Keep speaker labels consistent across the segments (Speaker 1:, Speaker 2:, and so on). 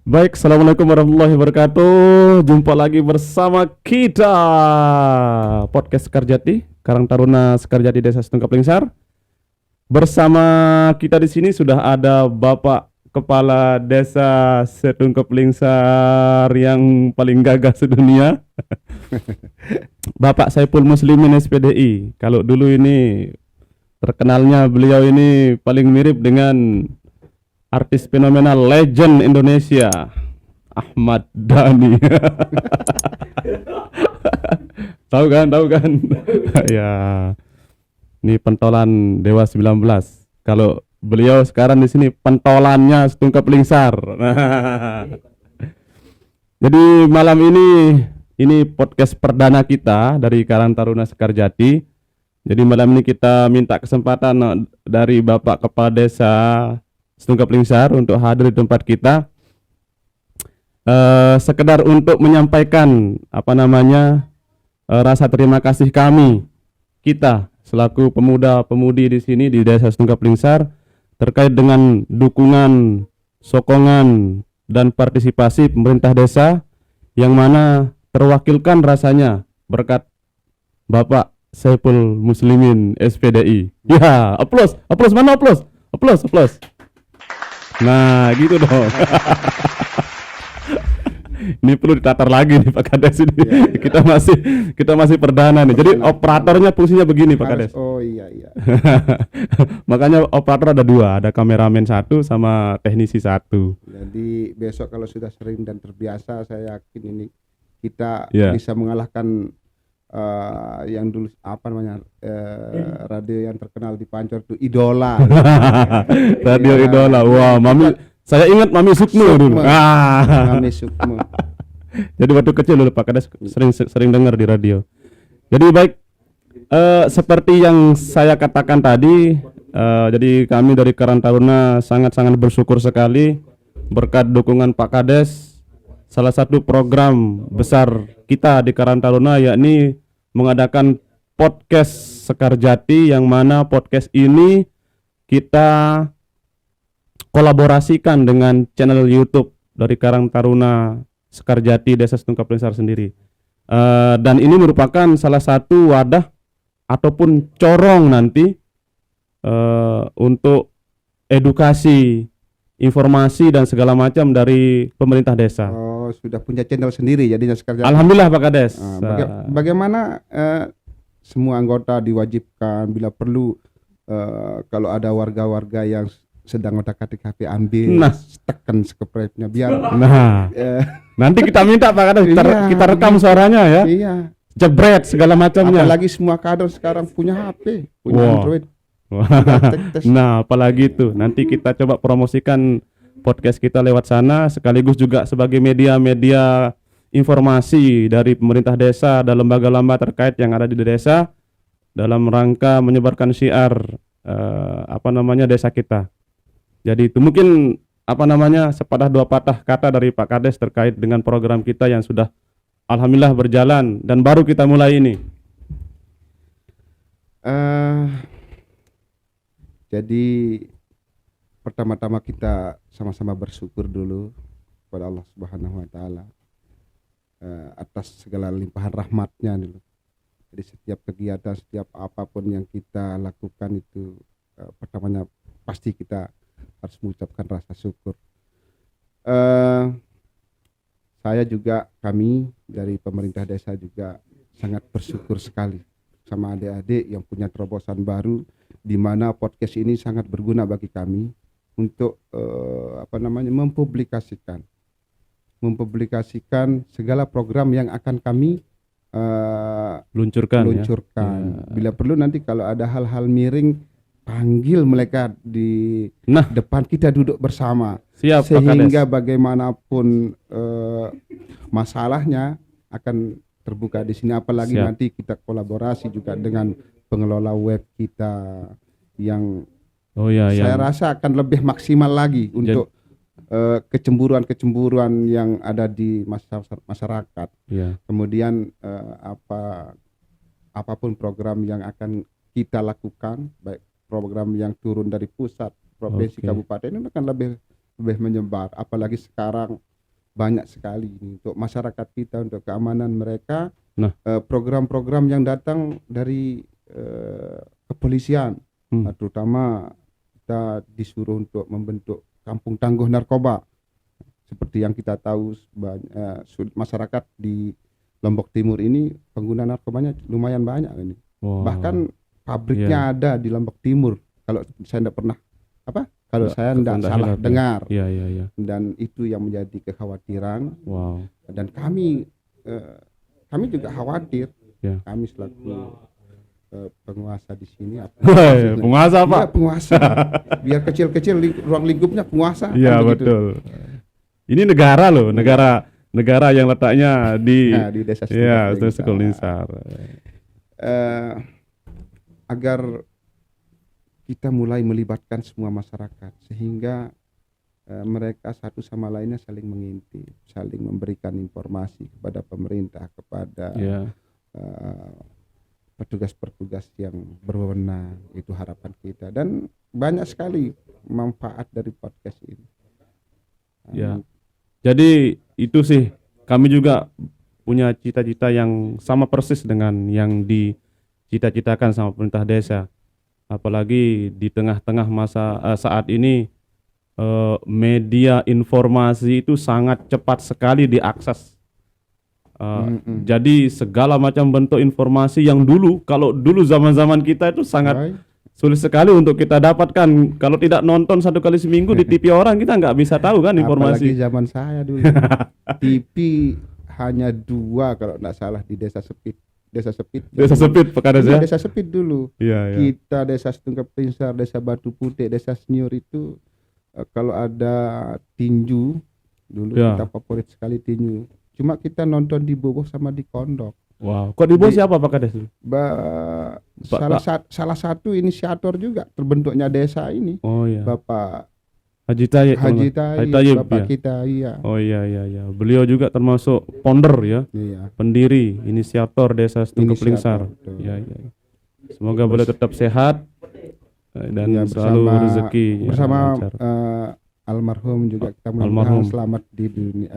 Speaker 1: Baik, Assalamualaikum warahmatullahi wabarakatuh. Jumpa lagi bersama kita Podcast Sekarjati, Karang Taruna Sekarjati Desa Setungkaplingsar. Bersama kita di sini sudah ada Bapak Kepala Desa Setungkaplingsar yang paling gagah sedunia, Bapak Saiful Muslimin SPDI. Kalau dulu ini terkenalnya beliau ini paling mirip dengan artis fenomenal legend Indonesia Ahmad Dhani. Tahu kan? Ya, ini pentolan Dewa 19. Kalau beliau sekarang di sini pentolannya Setungkaplingsar. Jadi malam ini podcast perdana kita dari Karang Taruna Sekarjati. Jadi malam ini kita minta kesempatan dari Bapak Kepala Desa Setungkaplingsar untuk hadir di tempat kita, sekedar untuk menyampaikan rasa terima kasih kita selaku pemuda-pemudi di sini di Desa Setungkaplingsar terkait dengan dukungan, sokongan dan partisipasi pemerintah desa yang mana terwakilkan rasanya berkat Bapak Saiful Muslimin SPDI. Ya, aplaus, mana aplaus? Nah, gitu dong. Ini perlu ditatar lagi nih Pak Kades ini. Ya. Kita masih perdana nih. Jadi operatornya fungsinya begini Pak Kades.
Speaker 2: Oh iya.
Speaker 1: Makanya operator ada dua, ada kameramen satu sama teknisi satu.
Speaker 2: Jadi besok kalau sudah sering dan terbiasa, saya yakin ini kita bisa mengalahkan yang dulu radio yang terkenal di Pancor itu Idola.
Speaker 1: Radio Idola. Wah, saya ingat Mami Sukmo dulu.
Speaker 2: Mami Sukmo.
Speaker 1: Jadi waktu kecil dulu Pak Kades sering dengar di radio. Jadi baik, seperti yang saya katakan tadi, jadi kami dari Karang Taruna sangat-sangat bersyukur sekali berkat dukungan Pak Kades. Salah satu program besar kita di Karang Taruna yakni mengadakan podcast Sekarjati, yang mana podcast ini kita kolaborasikan dengan channel YouTube dari Karang Taruna Sekarjati Desa Setungkaplingsar sendiri. Dan ini merupakan salah satu wadah ataupun corong nanti untuk edukasi, informasi dan segala macam dari pemerintah desa.
Speaker 2: Oh, sudah punya channel sendiri jadinya Sekarjati.
Speaker 1: Alhamdulillah Pak Kades.
Speaker 2: Bagaimana semua anggota diwajibkan bila perlu kalau ada warga-warga yang sedang otak-atik HP ambil, tekan subscribe-nya biar.
Speaker 1: Nanti kita minta Pak Kades, kita rekam suaranya ya.
Speaker 2: Iya.
Speaker 1: Jebret segala macamnya.
Speaker 2: Apalagi semua kader sekarang punya HP, punya Android.
Speaker 1: Nah, apalagi itu. Nanti kita coba promosikan podcast kita lewat sana, sekaligus juga sebagai media-media informasi dari pemerintah desa dan lembaga-lembaga terkait yang ada di desa dalam rangka menyebarkan syiar desa kita. Jadi itu mungkin sepatah dua patah kata dari Pak Kades terkait dengan program kita yang sudah alhamdulillah berjalan dan baru kita mulai ini.
Speaker 2: Jadi pertama-tama kita sama-sama bersyukur dulu kepada Allah Subhanahu wa taala atas segala limpahan rahmatnya dulu. Jadi setiap kegiatan, setiap apapun yang kita lakukan itu pertamanya pasti kita harus mengucapkan rasa syukur. Saya juga, kami dari pemerintah desa juga sangat bersyukur sekali sama adik-adik yang punya terobosan baru, di mana podcast ini sangat berguna bagi kami untuk mempublikasikan segala program yang akan kami luncurkan. Ya. Bila perlu nanti kalau ada hal-hal miring, panggil mereka di depan, kita duduk bersama.
Speaker 1: Siap,
Speaker 2: sehingga bagaimanapun masalahnya akan terbuka di sini. Apalagi nanti kita kolaborasi juga dengan pengelola web kita yang saya rasa akan lebih maksimal lagi untuk kecemburuan yang ada di masyarakat. Kemudian apapun program yang akan kita lakukan, baik program yang turun dari pusat, provinsi, kabupaten, ini akan lebih menyebar. Apalagi sekarang banyak sekali ini untuk masyarakat kita, untuk keamanan mereka.
Speaker 1: Nah.
Speaker 2: Program-program yang datang dari kepolisian, terutama kita disuruh untuk membentuk kampung tangguh narkoba. Seperti yang kita tahu, masyarakat di Lombok Timur ini pengguna narkobanya lumayan banyak ini.
Speaker 1: Wow.
Speaker 2: Bahkan pabriknya ada di Lombok Timur. Kalau saya tidak pernah kalau saya tidak salah dengar.
Speaker 1: Iya.
Speaker 2: Dan itu yang menjadi kekhawatiran.
Speaker 1: Wow.
Speaker 2: Dan kami juga khawatir.
Speaker 1: Ya.
Speaker 2: Kami selaku penguasa di sini.
Speaker 1: Penguasa apa?
Speaker 2: Ya, penguasa. Biar kecil-kecil ruang lingkupnya penguasa.
Speaker 1: Iya, betul. Ini negara loh, negara yang letaknya di
Speaker 2: desa
Speaker 1: Sekulinsar.
Speaker 2: Agar kita mulai melibatkan semua masyarakat sehingga mereka satu sama lainnya saling mengintip, saling memberikan informasi kepada pemerintah, kepada petugas-petugas yang berwenang. Itu harapan kita, dan banyak sekali manfaat dari podcast ini.
Speaker 1: Ya. Jadi itu sih, kami juga punya cita-cita yang sama persis dengan yang dicita-citakan sama pemerintah desa. Apalagi di tengah-tengah masa saat ini media informasi itu sangat cepat sekali diakses. Jadi segala macam bentuk informasi yang dulu, kalau dulu zaman-zaman kita itu sangat sulit sekali untuk kita dapatkan. Kalau tidak nonton 1 kali seminggu di TV orang, kita nggak bisa tahu kan informasi.
Speaker 2: Apalagi zaman saya dulu TV hanya 2 kalau nggak salah di Desa Sepit. Desa Sepit
Speaker 1: Pekadesa.
Speaker 2: Desa Sepit dulu.
Speaker 1: Iya.
Speaker 2: Kita Desa Setungkap Prinsar, Desa Batu Putih, Desa Senior itu kalau ada tinju dulu kita favorit sekali tinju. Cuma kita nonton di Boboh sama di Kondok.
Speaker 1: Wow. Kok di Boboh siapa Pak Kades?
Speaker 2: Salah satu inisiator juga terbentuknya desa ini.
Speaker 1: Oh iya.
Speaker 2: Bapak
Speaker 1: Haji Tayyip,
Speaker 2: Bapak kita, iya.
Speaker 1: Oh iya. Beliau juga termasuk founder ya.
Speaker 2: Iya.
Speaker 1: Pendiri, inisiator Desa Setungkap Prinsar. Iya. Semoga beliau tetap sehat dan selalu rezeki
Speaker 2: bersama almarhum juga kita mudah-mudahan selamat di dunia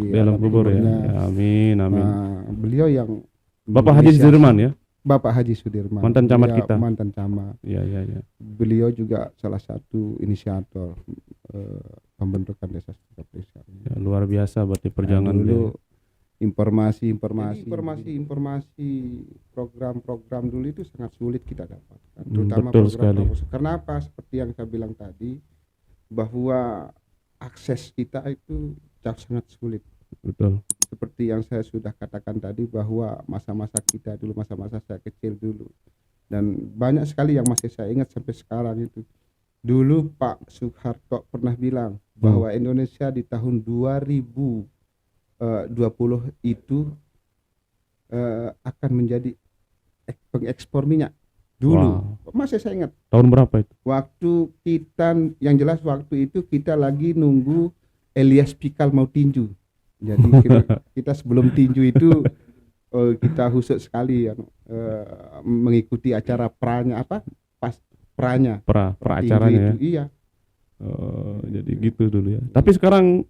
Speaker 1: dalam kubur ya. Amin.
Speaker 2: Beliau yang
Speaker 1: Bapak Haji Sudirman ya.
Speaker 2: Bapak Haji Sudirman,
Speaker 1: mantan camat kita.
Speaker 2: Mantan camat.
Speaker 1: Iya.
Speaker 2: Beliau juga salah satu inisiator pembentukan Desa Setungkap Prinsar.
Speaker 1: Ya, luar biasa berarti perjuangan
Speaker 2: dulu. Informasi program-program dulu itu sangat sulit kita dapatkan, terutama program. Kenapa? Seperti yang saya bilang tadi, bahwa akses kita itu sangat sulit.
Speaker 1: Betul.
Speaker 2: Seperti yang saya sudah katakan tadi, bahwa masa-masa kita dulu, masa-masa saya kecil dulu, dan banyak sekali yang masih saya ingat sampai sekarang itu. Dulu Pak Soeharto pernah bilang bahwa Indonesia di tahun 2020 itu akan menjadi pengekspor minyak. Dulu masih saya ingat.
Speaker 1: Tahun berapa itu?
Speaker 2: Waktu kita lagi nunggu Elias Pikal mau tinju. Jadi kita sebelum tinju itu kita khusus sekali mengikuti acara pranya acaranya ya. Iya.
Speaker 1: Jadi gitu dulu ya. Tapi sekarang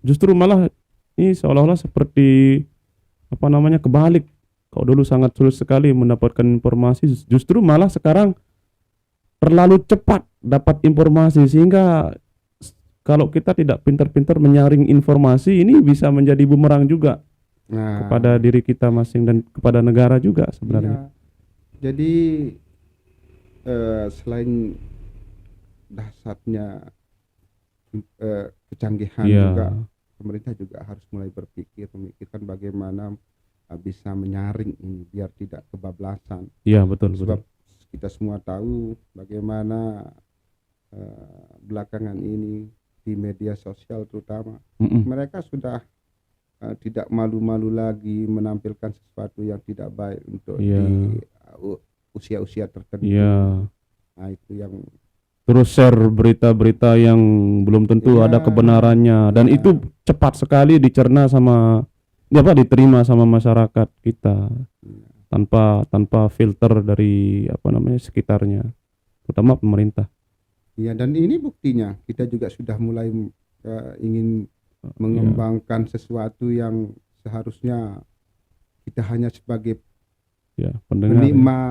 Speaker 1: justru malah ini seolah-olah seperti kebalik. Kalau dulu sangat sulit sekali mendapatkan informasi, justru malah sekarang terlalu cepat dapat informasi, sehingga kalau kita tidak pintar-pintar menyaring informasi, ini bisa menjadi bumerang juga kepada diri kita masing dan kepada negara juga sebenarnya.
Speaker 2: Iya. Jadi selain dahsyatnya kecanggihan juga, pemerintah juga harus mulai memikirkan bagaimana bisa menyaring ini biar tidak kebablasan.
Speaker 1: Iya, betul.
Speaker 2: Sebab kita semua tahu bagaimana belakangan ini di media sosial terutama mereka sudah tidak malu-malu lagi menampilkan sesuatu yang tidak baik untuk di usia-usia tertentu. Nah, itu yang
Speaker 1: terus share berita-berita yang belum tentu ada kebenarannya, dan itu cepat sekali dicerna diterima sama masyarakat kita tanpa filter dari sekitarnya, terutama pemerintah.
Speaker 2: Ya, dan ini buktinya kita juga sudah mulai ingin mengembangkan sesuatu yang seharusnya kita hanya sebagai
Speaker 1: Ya, pendengar,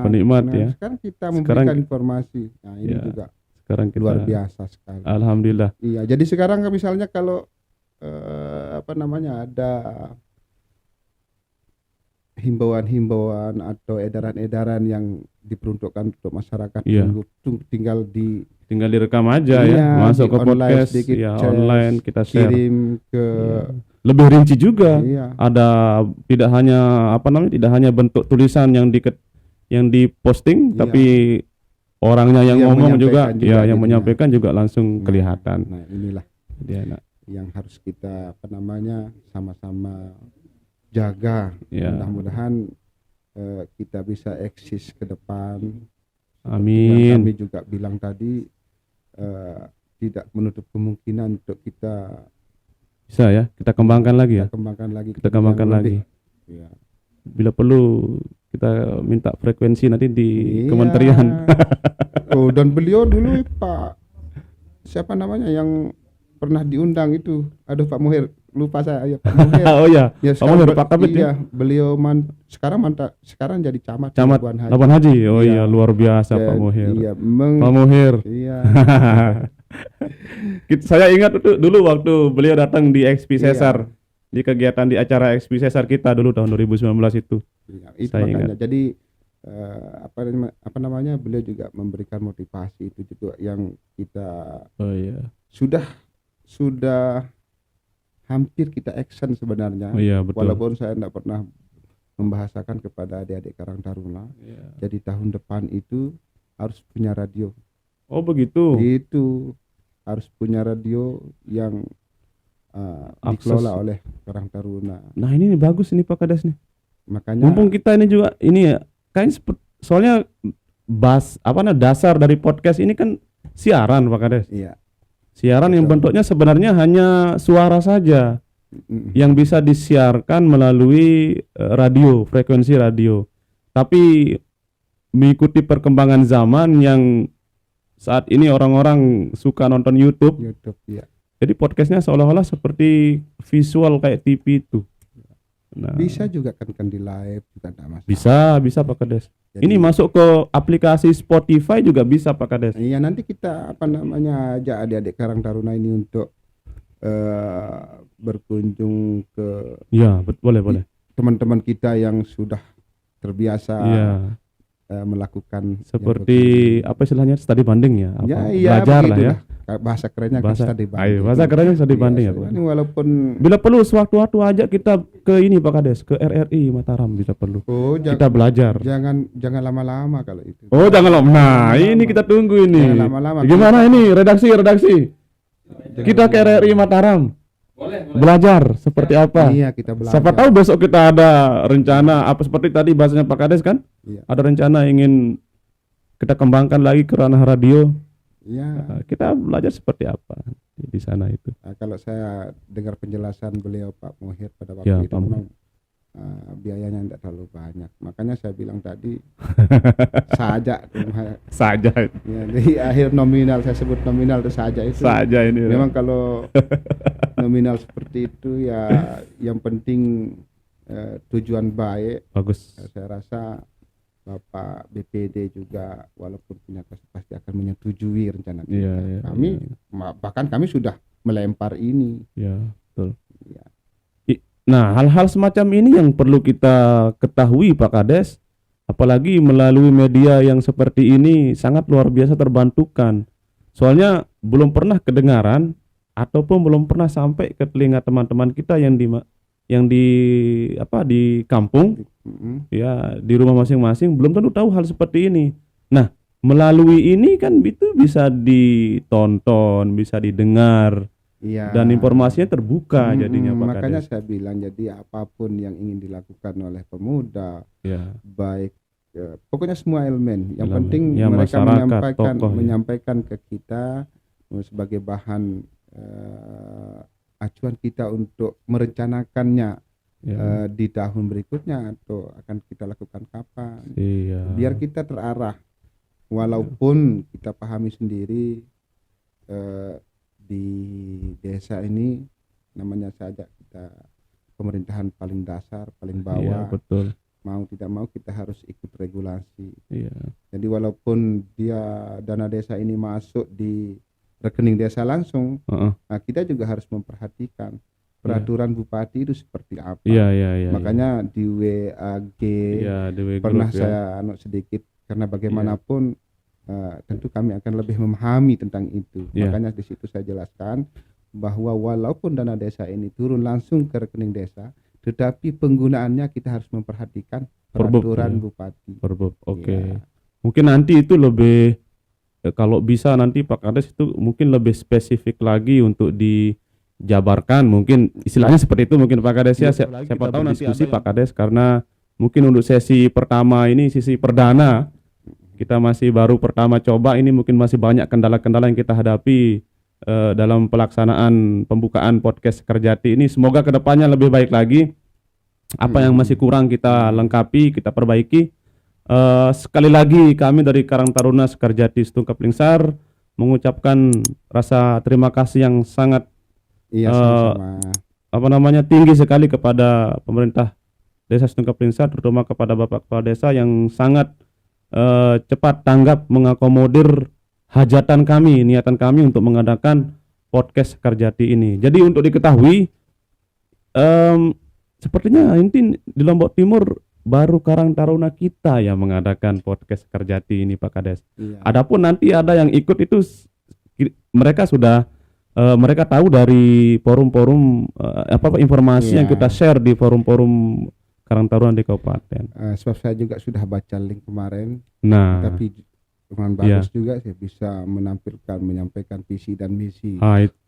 Speaker 1: penikmat
Speaker 2: Nah,
Speaker 1: ya.
Speaker 2: sekarang kita
Speaker 1: Sekarang
Speaker 2: memberikan informasi. Nah, ini
Speaker 1: ya,
Speaker 2: juga
Speaker 1: sekarang kita
Speaker 2: luar biasa sekali.
Speaker 1: alhamdulillah.
Speaker 2: Iya, jadi sekarang misalnya kalau ada himbauan-himbauan atau edaran-edaran yang diperuntukkan untuk masyarakat,
Speaker 1: Iya.
Speaker 2: tinggal
Speaker 1: Tinggal direkam aja ya,
Speaker 2: iya,
Speaker 1: masuk
Speaker 2: di
Speaker 1: ke
Speaker 2: online
Speaker 1: podcast
Speaker 2: sedikit,
Speaker 1: ya, online kita share.
Speaker 2: kirim ke
Speaker 1: Iya. Lebih rinci juga.
Speaker 2: iya,
Speaker 1: Ada tidak hanya bentuk tulisan yang diposting,
Speaker 2: Iya.
Speaker 1: tapi orangnya yang
Speaker 2: Yang
Speaker 1: ngomong juga,
Speaker 2: menyampaikan juga
Speaker 1: ya yang
Speaker 2: jadinya.
Speaker 1: menyampaikan juga langsung kelihatan.
Speaker 2: Nah, inilah
Speaker 1: Jadi enak.
Speaker 2: yang harus kita sama-sama jaga.
Speaker 1: Ya.
Speaker 2: Mudah-mudahan kita bisa eksis ke depan. Yang
Speaker 1: Amin.
Speaker 2: kami juga bilang tadi, tidak menutup kemungkinan untuk kita
Speaker 1: Bisa ya, kita kembangkan lagi ya. Kita kembangkan lagi.
Speaker 2: Ya.
Speaker 1: Bila perlu kita minta frekuensi nanti di
Speaker 2: Iya.
Speaker 1: kementerian.
Speaker 2: Oh, dan beliau dulu Pak siapa namanya yang pernah diundang itu, aduh Pak Muhir, lupa saya ya Pak Muhir.
Speaker 1: Oh ya,
Speaker 2: Ya,
Speaker 1: Pak Muhir, Pak Kabit ya.
Speaker 2: iya, beliau sekarang jadi camat
Speaker 1: Camat
Speaker 2: Labuan
Speaker 1: Labuan Haji. Oh
Speaker 2: Iya.
Speaker 1: iya, luar biasa Pak
Speaker 2: Dan-
Speaker 1: Muhir.
Speaker 2: Iya,
Speaker 1: Pak Muhir.
Speaker 2: iya.
Speaker 1: Saya ingat itu dulu waktu beliau datang di XP
Speaker 2: Iya.
Speaker 1: Cesar, di kegiatan di acara XP Cesar kita dulu tahun 2019 itu.
Speaker 2: Iya, itu
Speaker 1: Saya
Speaker 2: makanya. Jadi apa namanya, beliau juga memberikan motivasi itu juga yang kita
Speaker 1: Oh iya.
Speaker 2: sudah hampir kita action sebenarnya.
Speaker 1: Oh iya, betul.
Speaker 2: Walaupun saya tidak pernah membahasakan kepada adik-adik Karang Taruna.
Speaker 1: Iya.
Speaker 2: Jadi tahun depan itu harus punya radio.
Speaker 1: Oh begitu.
Speaker 2: Itu harus punya radio yang
Speaker 1: Akses.
Speaker 2: dikelola oleh Karang Taruna.
Speaker 1: Nah, ini nih bagus ini Pak Kades nih.
Speaker 2: Makanya
Speaker 1: Mumpung kita ini juga ini ya, kayaknya soalnya dasar dari podcast ini kan siaran Pak Kades.
Speaker 2: iya.
Speaker 1: Siaran yang
Speaker 2: Betul.
Speaker 1: bentuknya sebenarnya hanya suara saja yang bisa disiarkan melalui radio, frekuensi radio. Tapi mengikuti perkembangan zaman yang saat ini orang-orang suka nonton YouTube,
Speaker 2: YouTube ya.
Speaker 1: jadi podcastnya seolah-olah seperti visual kayak TV itu. Nah,
Speaker 2: Bisa juga kan di live juga enggak masalah.
Speaker 1: bisa Pak Kades.
Speaker 2: Jadi-
Speaker 1: Ini masuk ke aplikasi Spotify juga bisa Pak Kades.
Speaker 2: Iya, nanti kita ajak adik-adik Karang Taruna ini untuk berkunjung ke
Speaker 1: Ya, boleh.
Speaker 2: teman-teman kita yang sudah terbiasa
Speaker 1: Iya,
Speaker 2: melakukan
Speaker 1: seperti apa istilahnya studi banding ya, apa?
Speaker 2: ya, iya,
Speaker 1: Belajar lah ya.
Speaker 2: begitulah. Bahasa kerennya kan studi banding.
Speaker 1: Bahasa kerennya studi
Speaker 2: Iya,
Speaker 1: banding ya,
Speaker 2: studi
Speaker 1: Pak.
Speaker 2: banding, walaupun
Speaker 1: Bila perlu sewaktu-waktu ajak kita ke ini Pak Kades, ke RRI Mataram bisa perlu. Kita belajar.
Speaker 2: jangan lama-lama kalau itu.
Speaker 1: Oh, jangan lama. Nah,
Speaker 2: Jangan
Speaker 1: ini
Speaker 2: lama.
Speaker 1: kita tunggu ini.
Speaker 2: Jangan lama-lama.
Speaker 1: Gimana ini redaksi? Kita ke RRI Mataram. Belajar seperti apa?
Speaker 2: Iya, kita belajar.
Speaker 1: Siapa tahu besok kita ada rencana apa seperti tadi bahasanya Pak Kades kan?
Speaker 2: Iya.
Speaker 1: Ada rencana ingin kita kembangkan lagi ke ranah radio.
Speaker 2: Iya.
Speaker 1: Nah, kita belajar seperti apa di sana itu.
Speaker 2: Nah, kalau saya dengar penjelasan beliau Pak Muhir pada waktu
Speaker 1: Ya,
Speaker 2: itu
Speaker 1: Pak Muhir.
Speaker 2: memang biayanya tidak terlalu banyak. Makanya saya bilang tadi saja.
Speaker 1: Saja.
Speaker 2: Ya, di akhir nominal, saya sebut nominal itu saja itu.
Speaker 1: Saja ini.
Speaker 2: Memang kalau nominal seperti itu ya yang penting tujuan baik.
Speaker 1: Bagus.
Speaker 2: Saya rasa Bapak BPD juga walaupun punya pasti akan menyetujui rencana kita.
Speaker 1: Iya,
Speaker 2: Bahkan kami sudah melempar ini.
Speaker 1: Ya, betul.
Speaker 2: Ya.
Speaker 1: Nah, hal-hal semacam ini yang perlu kita ketahui Pak Kades, apalagi melalui media yang seperti ini sangat luar biasa terbantukan. Soalnya belum pernah kedengaran ataupun belum pernah sampai ke telinga teman-teman kita yang di kampung, ya di rumah masing-masing belum tentu tahu hal seperti ini. Nah, melalui ini kan itu bisa ditonton, bisa didengar.
Speaker 2: Iya.
Speaker 1: Dan informasinya terbuka jadinya Pak
Speaker 2: makanya
Speaker 1: Kades.
Speaker 2: saya bilang, jadi apapun yang ingin dilakukan oleh pemuda,
Speaker 1: Ya,
Speaker 2: baik pokoknya semua elemen, yang
Speaker 1: Elemen.
Speaker 2: penting
Speaker 1: Ya,
Speaker 2: mereka
Speaker 1: masyarakat, tokoh, ya.
Speaker 2: menyampaikan ke kita sebagai bahan acuan kita untuk merencanakannya
Speaker 1: ya.
Speaker 2: di tahun berikutnya atau akan kita lakukan kapan.
Speaker 1: Iya.
Speaker 2: Biar kita terarah, walaupun kita pahami sendiri di desa ini namanya saja kita pemerintahan paling dasar, paling
Speaker 1: Iya,
Speaker 2: bawah,
Speaker 1: betul.
Speaker 2: mau tidak mau kita harus ikut regulasi.
Speaker 1: Iya.
Speaker 2: Jadi walaupun dia dana desa ini masuk di rekening desa langsung,
Speaker 1: Heeh.
Speaker 2: nah kita juga harus memperhatikan peraturan bupati itu seperti apa.
Speaker 1: Iya, iya, iya.
Speaker 2: Makanya di WAG
Speaker 1: iya, di W
Speaker 2: pernah
Speaker 1: Group, ya.
Speaker 2: saya sedikit, karena bagaimanapun tentu kami akan lebih memahami tentang itu.
Speaker 1: Iya.
Speaker 2: Makanya di situ saya jelaskan bahwa walaupun dana desa ini turun langsung ke rekening desa, tetapi penggunaannya kita harus memperhatikan
Speaker 1: Perbuk,
Speaker 2: peraturan
Speaker 1: ya.
Speaker 2: bupati.
Speaker 1: Perbuk. Oke.
Speaker 2: Iya.
Speaker 1: Mungkin nanti itu lebih kalau bisa nanti Pak Kades itu mungkin lebih spesifik lagi untuk dijabarkan, mungkin istilahnya seperti itu mungkin Pak Kades ya.
Speaker 2: Iya,
Speaker 1: Siapa tahu nanti diskusi Pak Kades, karena mungkin untuk sesi pertama ini, sesi perdana kita masih baru pertama coba ini, mungkin masih banyak kendala-kendala yang kita hadapi dalam pelaksanaan pembukaan podcast Sekerjati ini. Semoga kedepannya lebih baik lagi. Apa yang masih kurang kita lengkapi, kita perbaiki. Sekali lagi kami dari Karang Taruna Sekerjati Setungkap Lingsar mengucapkan rasa terima kasih yang sangat
Speaker 2: Iya, sama-sama.
Speaker 1: tinggi sekali kepada pemerintah Desa Setungkap Lingsar, terutama kepada Bapak Kepala Desa yang sangat cepat tanggap mengakomodir hajatan kami, niatan kami untuk mengadakan podcast Sekerjati ini. Jadi untuk diketahui, sepertinya inti di Lombok Timur baru Karang Taruna kita yang mengadakan podcast Sekerjati ini Pak Kades.
Speaker 2: Iya.
Speaker 1: Adapun nanti ada yang ikut itu mereka sudah mereka tahu dari forum-forum informasi yang kita share di forum-forum Karang Taruna di kabupaten.
Speaker 2: Sebab saya juga sudah baca link kemarin,
Speaker 1: Nah,
Speaker 2: tapi dengan bagus juga saya bisa menyampaikan visi dan misi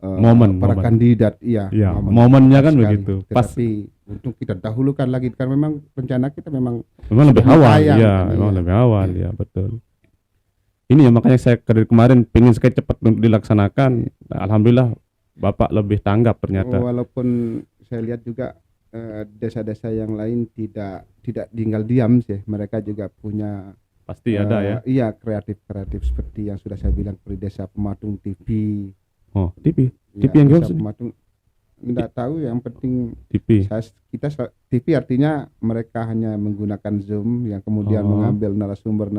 Speaker 1: momen
Speaker 2: para kandidat. Iya,
Speaker 1: momennya kan
Speaker 2: sekali.
Speaker 1: begitu. Pas
Speaker 2: Tetapi untuk kita dahulukan lagi, kan memang rencana kita memang
Speaker 1: lebih
Speaker 2: sudah
Speaker 1: awal,
Speaker 2: tayang,
Speaker 1: ya,
Speaker 2: kan,
Speaker 1: memang
Speaker 2: iya.
Speaker 1: lebih awal, ya betul. Ini ya makanya saya dari kemarin pengen sekali cepat untuk dilaksanakan. Nah, alhamdulillah Bapak lebih tanggap ternyata.
Speaker 2: Walaupun saya lihat juga desa-desa yang lain tidak tinggal diam sih, mereka juga punya
Speaker 1: Pasti ada ya.
Speaker 2: Iya, kreatif seperti yang sudah saya bilang, seperti Desa Pematung TV.
Speaker 1: Oh, TV.
Speaker 2: Ya,
Speaker 1: TV yang
Speaker 2: Desa
Speaker 1: gimana?
Speaker 2: Pematung tidak tahu, yang penting
Speaker 1: TV.
Speaker 2: TV artinya mereka hanya menggunakan Zoom yang kemudian mengambil narasumber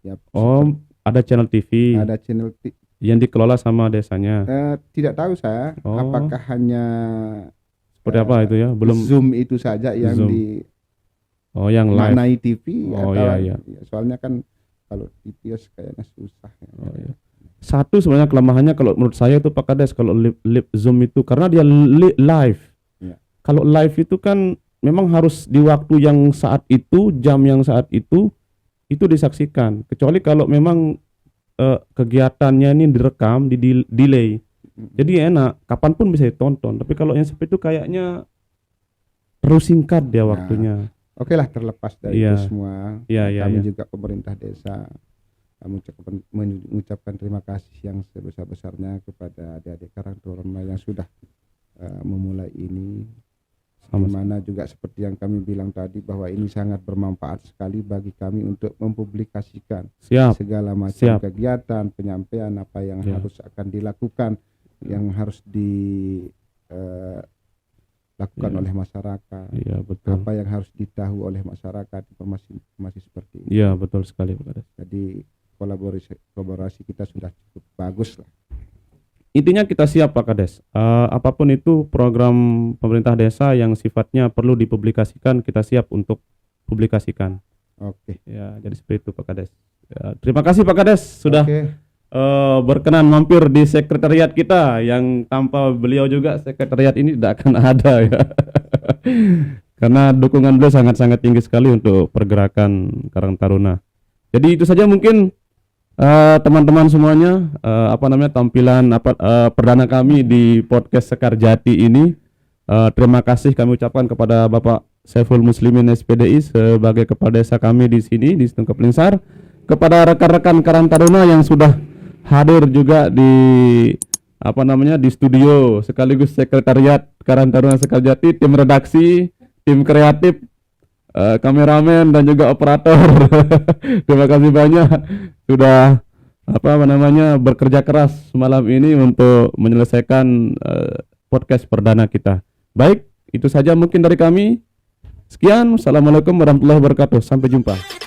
Speaker 2: ya.
Speaker 1: Oh, ada channel TV
Speaker 2: Ada channel
Speaker 1: yang dikelola sama desanya.
Speaker 2: tidak tahu saya apakah hanya
Speaker 1: Seperti apa itu ya? Belum
Speaker 2: Zoom itu saja yang
Speaker 1: Zoom. Yang live.
Speaker 2: maknai TV
Speaker 1: Oh,
Speaker 2: atau
Speaker 1: iya.
Speaker 2: soalnya kan kalau TV kayaknya susah ya.
Speaker 1: Oh, iya. Satu sebenarnya kelemahannya kalau menurut saya itu Pak Kades, kalau live Zoom itu karena dia live.
Speaker 2: Iya.
Speaker 1: Kalau live itu kan memang harus di waktu yang saat itu, jam yang saat itu disaksikan. Kecuali kalau memang kegiatannya ini direkam, di delay. Jadi enak, kapanpun bisa ditonton. Tapi kalau yang seperti itu kayaknya terus singkat dia waktunya.
Speaker 2: Oke lah, terlepas dari
Speaker 1: Iya.
Speaker 2: itu semua, kami juga pemerintah desa mengucapkan terima kasih yang sebesar-besarnya kepada adik-adik Karang Taruna yang sudah memulai ini. Dimana juga seperti yang kami bilang tadi, bahwa ini sangat bermanfaat sekali bagi kami untuk mempublikasikan segala macam kegiatan, penyampaian apa yang harus akan dilakukan, yang harus dilakukan oleh masyarakat.
Speaker 1: Iya, betul.
Speaker 2: Apa yang harus ditahu oleh masyarakat, informasi seperti ini.
Speaker 1: Iya, betul sekali Pak Kades.
Speaker 2: Jadi kolaborasi kita sudah cukup bagus lah.
Speaker 1: Intinya kita siap Pak Kades. Apapun itu program pemerintah desa yang sifatnya perlu dipublikasikan, kita siap untuk publikasikan.
Speaker 2: Oke.
Speaker 1: Ya, jadi seperti itu Pak Kades. Ya, terima kasih Pak Kades sudah
Speaker 2: Oke.
Speaker 1: berkenan mampir di sekretariat kita, yang tanpa beliau juga sekretariat ini tidak akan ada ya. Karena dukungan beliau sangat-sangat tinggi sekali untuk pergerakan Karang Taruna. Jadi itu saja mungkin teman-teman semuanya, tampilan perdana kami di podcast Sekerjati ini. Terima kasih kami ucapkan kepada Bapak Saiful Muslimin SPDI sebagai kepala desa kami di sini di Setungkap Lingsar, kepada rekan-rekan Karang Taruna yang sudah hadir juga di di studio sekaligus sekretariat Karang Taruna Sekerjati, tim redaksi, tim kreatif, kameramen dan juga operator. Terima kasih banyak sudah bekerja keras malam ini untuk menyelesaikan podcast perdana kita. Baik, itu saja mungkin dari kami. Sekian, Assalamualaikum warahmatullahi wabarakatuh. Sampai jumpa.